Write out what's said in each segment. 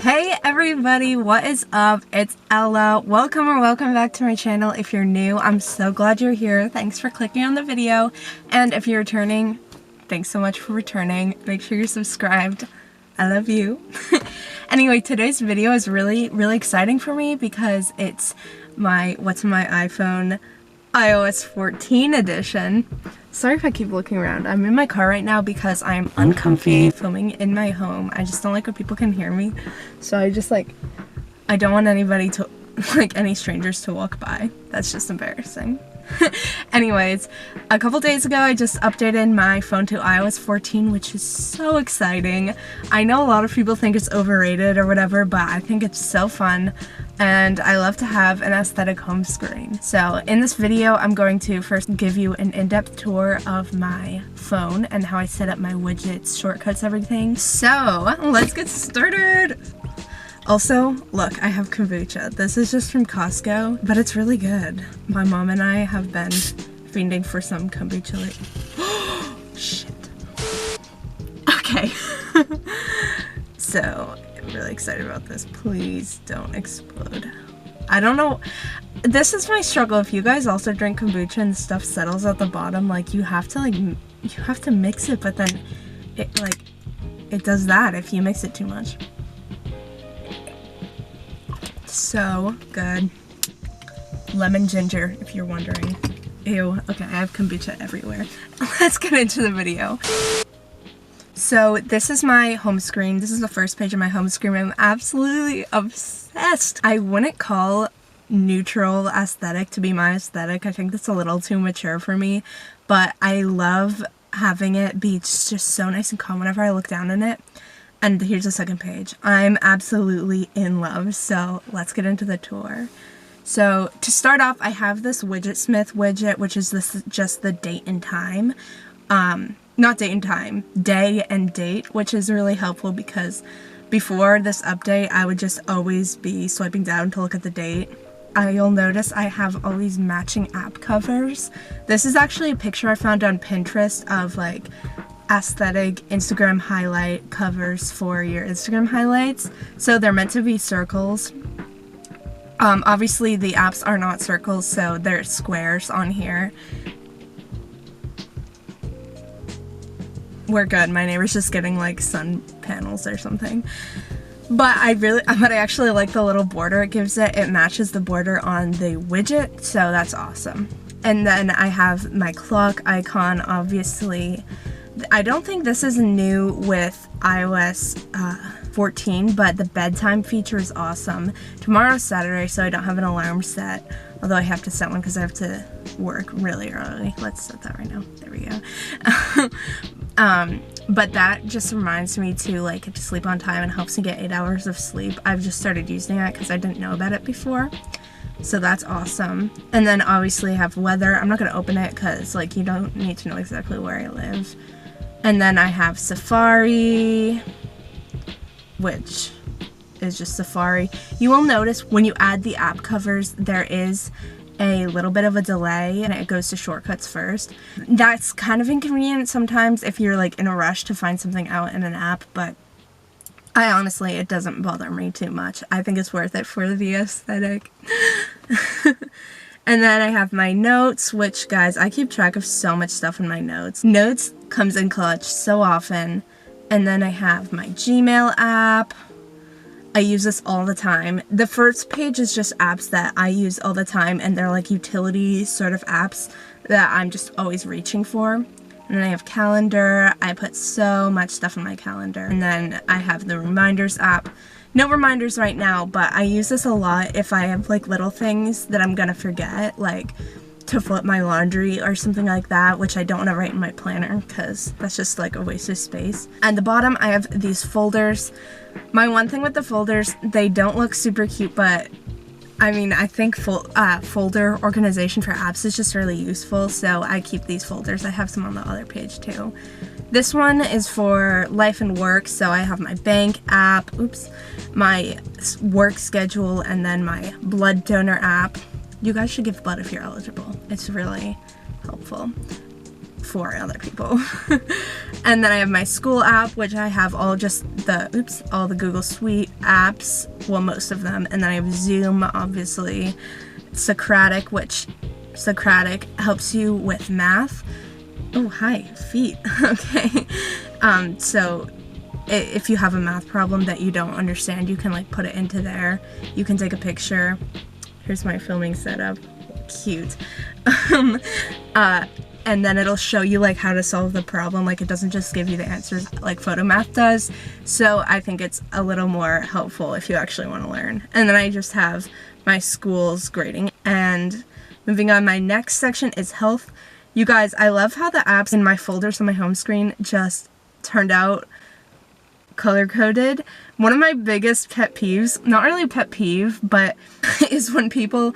Hey everybody, what is up? It's Ella. Welcome back to my channel. If you're new, I'm so glad you're here. Thanks for clicking on the video. And if you're returning, thanks so much for returning. Make sure you're subscribed. I love you. Anyway, today's video is really exciting for me because it's my what's in my iPhone iOS 14 edition. Sorry if I keep looking around. I'm in my car right now because I'm uncomfy filming in my home. I just don't like when people can hear me. So I don't want anybody to, any strangers to walk by. That's just embarrassing. Anyways, a couple days ago I just updated my phone to iOS 14, which is so exciting. I know a lot of people think it's overrated or whatever, but I think it's so fun. And I love to have an aesthetic home screen. So in this video, I'm going to first give you an in-depth tour of my phone and how I set up my widgets, shortcuts, everything. So let's get started. Also, look, I have kombucha. This is just from Costco, but it's really good. My mom and I have been fiending for some kombucha lately. Shit. Okay. So, I'm really excited about this. Please don't explode. I don't know. This is my struggle. If you guys also drink kombucha and stuff settles at the bottom, you have to mix it, but then it does that if you mix it too much. So good. Lemon ginger, if you're wondering. Ew. Okay, I have kombucha everywhere. Let's get into the video. So this is my home screen. This is the first page of my home screen. I'm absolutely obsessed. I wouldn't call neutral aesthetic to be my aesthetic. I think that's a little too mature for me, but I love having it be just so nice and calm whenever I look down on it. And here's the second page. I'm absolutely in love, so let's get into the tour. So to start off, I have this Widgetsmith widget, which is just the date and time. Not date and time, day and date, which is really helpful because before this update, I would just always be swiping down to look at the date. You'll notice I have all these matching app covers. This is actually a picture I found on Pinterest of aesthetic Instagram highlight covers for your Instagram highlights. So they're meant to be circles. Obviously the apps are not circles, so they're squares on here. We're good. My neighbor's just getting sun panels or something. But I actually like the little border it gives it. It matches the border on the widget, so that's awesome. And then I have my clock icon, obviously. I don't think this is new with iOS 14, but the bedtime feature is awesome. Tomorrow's Saturday, so I don't have an alarm set, although I have to set one because I have to work really early. Let's set that right now. There we go. But that just reminds me to sleep on time and helps me get 8 hours of sleep. I've just started using it because I didn't know about it before. So that's awesome. And then obviously I have weather. I'm not going to open it because you don't need to know exactly where I live. And then I have Safari, which is just Safari. You will notice when you add the app covers, there is a little bit of a delay and it goes to shortcuts first. That's kind of inconvenient sometimes if you're in a rush to find something out in an app, but it doesn't bother me too much. I think it's worth it for the aesthetic. And then I have my notes, which, guys, I keep track of so much stuff in my notes. Notes comes in clutch so often. And then I have my Gmail app. I use this all the time. The first page is just apps that I use all the time, and they're utility sort of apps that I'm just always reaching for. And then I have calendar. I put so much stuff in my calendar. And then I have the reminders app. No reminders right now, but I use this a lot if I have little things that I'm gonna forget, to flip my laundry or something like that, which I don't want to write in my planner because that's just a waste of space. At the bottom, I have these folders. My one thing with the folders, they don't look super cute, but I think folder organization for apps is just really useful, so I keep these folders. I have some on the other page too. This one is for life and work, so I have my bank app, my work schedule, and then my blood donor app. You guys should give blood if you're eligible. It's really helpful. for other people. And then I have my school app, which I have all just all the Google Suite apps, well, most of them. And then I have Zoom, obviously, Socratic, which Socratic helps you with math. Oh, hi, feet. Okay. So if you have a math problem that you don't understand, you can like put it into there. You can take a picture. Here's my filming setup. Cute. And then it'll show you like how to solve the problem. Like, it doesn't just give you the answers like PhotoMath does. So I think it's a little more helpful if you actually want to learn. And then I just have my school's grading. And moving on, my next section is health. You guys, I love how the apps in my folders on my home screen just turned out color-coded. One of my biggest pet peeves, not really a pet peeve, but is when people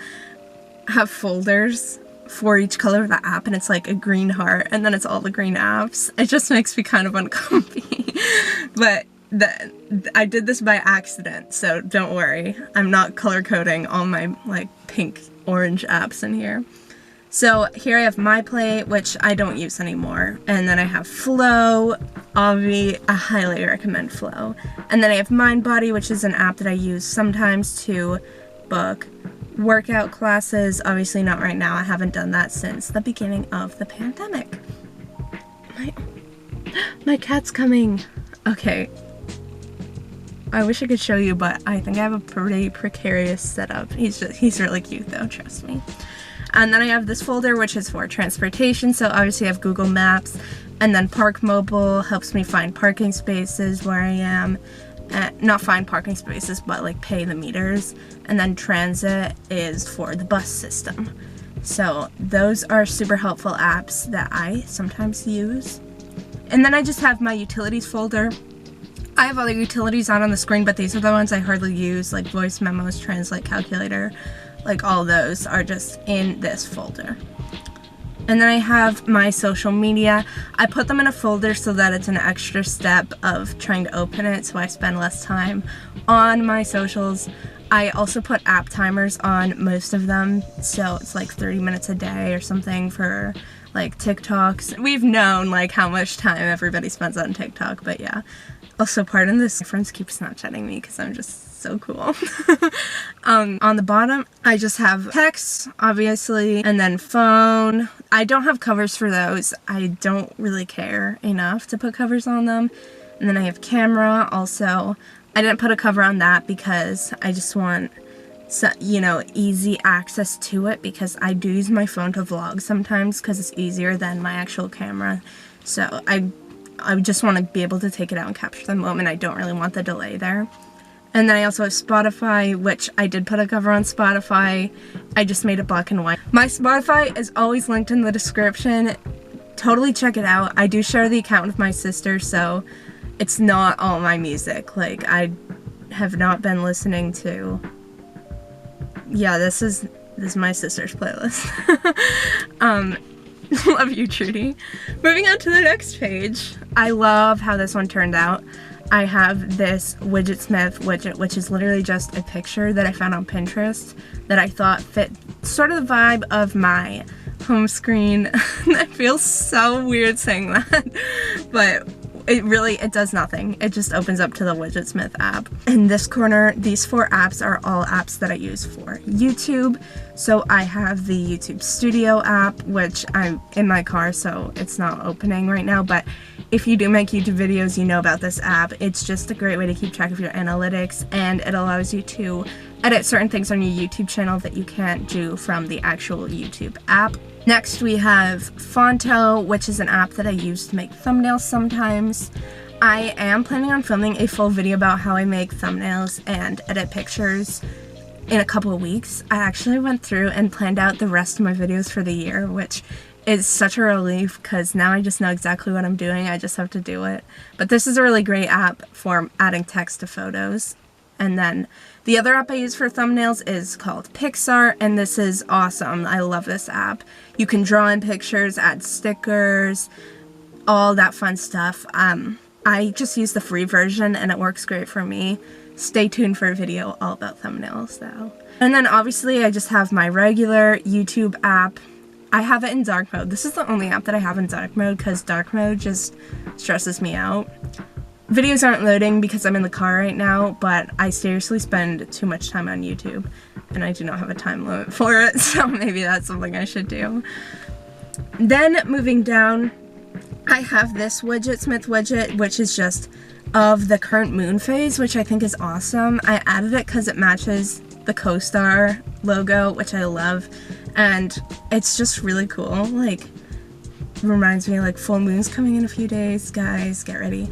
have folders for each color of the app and it's like a green heart and then it's all the green apps. It just makes me kind of uncomfy. But I did this by accident, so don't worry. I'm not color coding all my like pink orange apps in here. So here I have My Play, which I don't use anymore. And then I have Flow. I highly recommend Flow. And then I have MindBody, which is an app that I use sometimes to book workout classes. Obviously not right now. I haven't done that since the beginning of the pandemic. My cat's coming. Okay. I wish I could show you, but I think I have a pretty precarious setup. He's really cute though, trust me. And then I have this folder, which is for transportation. So obviously I have Google Maps, and then Park Mobile helps me find parking spaces where I am. Not find parking spaces, but like pay the meters. And then Transit is for the bus system. So those are super helpful apps that I sometimes use. And then I just have my utilities folder. I have other utilities on the screen, but these are the ones I hardly use, like voice memos, translate calculator. Like all those are just in this folder. And then I have my social media. I put them in a folder so that it's an extra step of trying to open it, so I spend less time on my socials. I also put app timers on most of them, so it's like 30 minutes a day or something for like TikToks. We've known like how much time everybody spends on TikTok, but yeah. Also, pardon this, my friends keep Snapchatting me because I'm just so cool. On the bottom, I just have text, obviously, and then phone. I don't have covers for those. I don't really care enough to put covers on them. And then I have camera also. I didn't put a cover on that because I just want, easy access to it, because I do use my phone to vlog sometimes because it's easier than my actual camera. So I just want to be able to take it out and capture the moment. I don't really want the delay there. And then I also have Spotify, which I did put a cover on Spotify. I just made it black and white. My Spotify is always linked in the description. Totally check it out. I do share the account with my sister, so it's not all my music. Like, I have not been listening to... Yeah, this is my sister's playlist. Love you, Trudy. Moving on to the next page. I love how this one turned out. I have this Widgetsmith widget, which is literally just a picture that I found on Pinterest that I thought fit sort of the vibe of my home screen. That feels so weird saying that, but it does nothing. It just opens up to the Widgetsmith app. In this corner, these 4 apps are all apps that I use for YouTube. So I have the YouTube Studio app, which I'm in my car, so it's not opening right now, but if you do make YouTube videos, you know about this app. It's just a great way to keep track of your analytics, and it allows you to edit certain things on your YouTube channel that you can't do from the actual YouTube app. Next we have Fonto, which is an app that I use to make thumbnails sometimes. I am planning on filming a full video about how I make thumbnails and edit pictures in a couple of weeks. I actually went through and planned out the rest of my videos for the year, which is such a relief because now I just know exactly what I'm doing. I just have to do it. But this is a really great app for adding text to photos. And then the other app I use for thumbnails is called Pixar, and this is awesome. I love this app. You can draw in pictures, add stickers, all that fun stuff. I just use the free version and it works great for me. Stay tuned for a video all about thumbnails though. And then obviously I just have my regular YouTube app. I have it in dark mode. This is the only app that I have in dark mode because dark mode just stresses me out. Videos aren't loading because I'm in the car right now, but I seriously spend too much time on YouTube and I do not have a time limit for it, so maybe that's something I should do. Then moving down, I have this Widgetsmith widget, which is just of the current moon phase, which I think is awesome. I added it because it matches the co-star logo, which I love, and it's just really cool. Like, reminds me like full moon's coming in a few days, guys, get ready.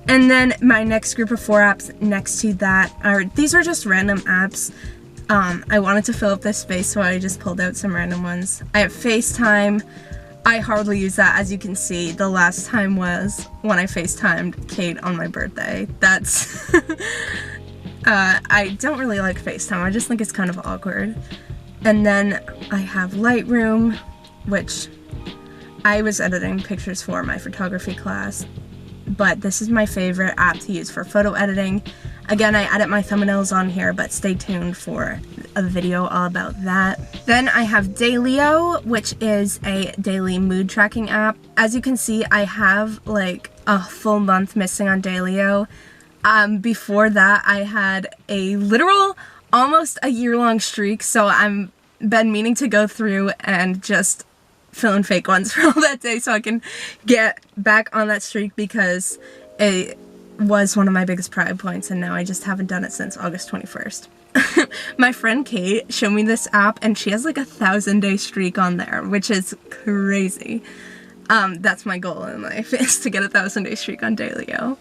And then my next group of 4 apps next to that are, these are just random apps. I wanted to fill up this space, so I just pulled out some random ones. I have FaceTime. I hardly use that, as you can see. The last time was when I FaceTimed Kate on my birthday. That's I don't really like FaceTime. I just think it's kind of awkward. And then I have Lightroom, which I was editing pictures for my photography class, but this is my favorite app to use for photo editing. Again, I edit my thumbnails on here, but stay tuned for a video all about that. Then I have Dailyo, which is a daily mood tracking app. As you can see, I have like a full month missing on Dailyo. Before that, I had a literal almost a year-long streak, so I'm been meaning to go through and just fill in fake ones for all that day so I can get back on that streak, because it was one of my biggest pride points and now I just haven't done it since August 21st. My friend Kate showed me this app and she has like a 1,000-day streak on there, which is crazy. That's my goal in life, is to get a 1,000-day streak on Dailyo.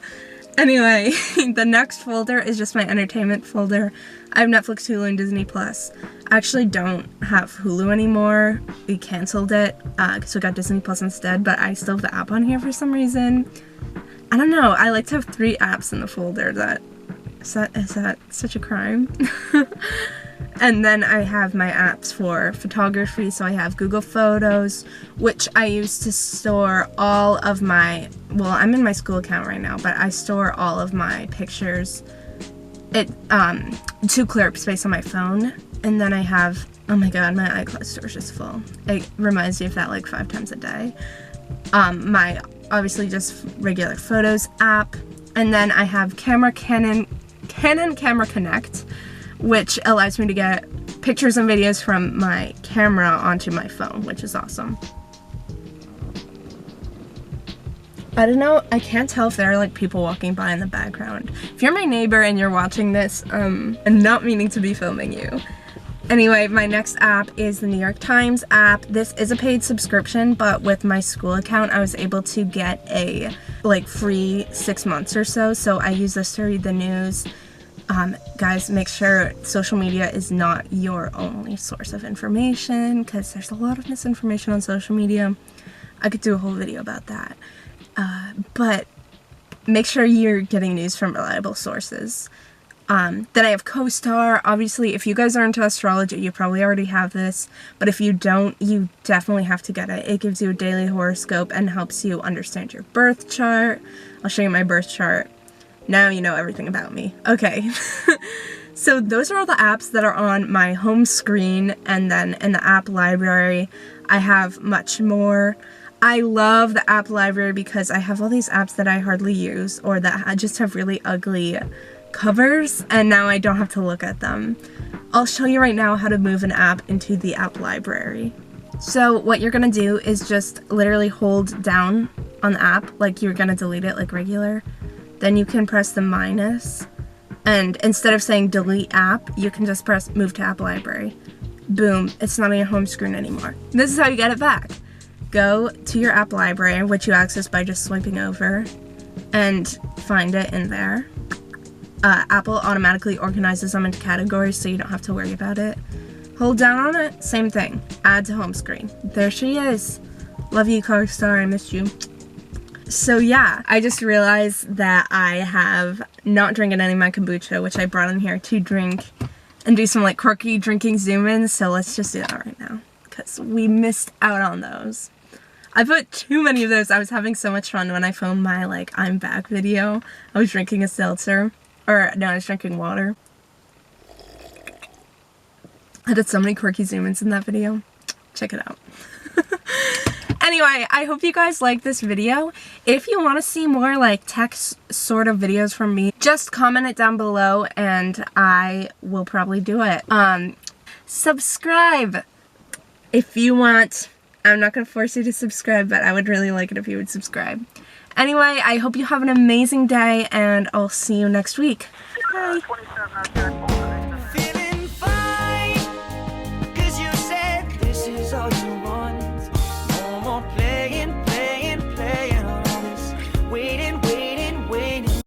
Anyway, the next folder is just my entertainment folder. I have Netflix, Hulu, and Disney+. I actually don't have Hulu anymore. We canceled it, so we got Disney+ instead, but I still have the app on here for some reason. I don't know, I like to have 3 apps in the folder. Is that such a crime? And then I have my apps for photography, so I have Google Photos, which I use to store all of my, well, I'm in my school account right now, but I store all of my pictures to clear up space on my phone. And then I have, oh my god, my iCloud storage is full. It reminds me of that like 5 times a day. My, obviously just regular Photos app, and then I have Canon Camera Connect, which allows me to get pictures and videos from my camera onto my phone, which is awesome. I don't know, I can't tell if there are like people walking by in the background. If you're my neighbor and you're watching this, I'm not meaning to be filming you. Anyway, my next app is the New York Times app. This is a paid subscription, but with my school account, I was able to get a like free 6 months or so, so I use this to read the news. Guys, make sure social media is not your only source of information, because there's a lot of misinformation on social media. I could do a whole video about that. But make sure you're getting news from reliable sources. Then I have CoStar. Obviously, if you guys are into astrology, you probably already have this, but if you don't, you definitely have to get it. It gives you a daily horoscope and helps you understand your birth chart. I'll show you my birth chart. Now you know everything about me. Okay. So those are all the apps that are on my home screen, and then in the app library, I have much more. I love the app library because I have all these apps that I hardly use, or that just have really ugly covers, and now I don't have to look at them. I'll show you right now how to move an app into the app library. So what you're gonna do is just literally hold down on the app, like you're gonna delete it like regular. Then you can press the minus, and instead of saying delete app, you can just press move to app library. Boom, it's not on your home screen anymore. This is how you get it back. Go to your app library, which you access by just swiping over, and find it in there. Apple automatically organizes them into categories, so you don't have to worry about it. Hold down on it, same thing. Add to home screen. There she is. Love you, CoStar, I missed you. So yeah, I just realized that I have not drinking any of my kombucha, which I brought in here to drink and do some like quirky drinking zoom-ins, so let's just do that right now, because we missed out on those. I put too many of those. I was having so much fun when I filmed my like I'm back video. I was drinking a seltzer, or no, I was drinking water. I did so many quirky zoom-ins in that video. check it out. Anyway, I hope you guys like this video. If you want to see more like tech sort of videos from me, just comment it down below and I will probably do it. Subscribe if you want. I'm not going to force you to subscribe, but I would really like it if you would subscribe. Anyway, I hope you have an amazing day and I'll see you next week. Bye.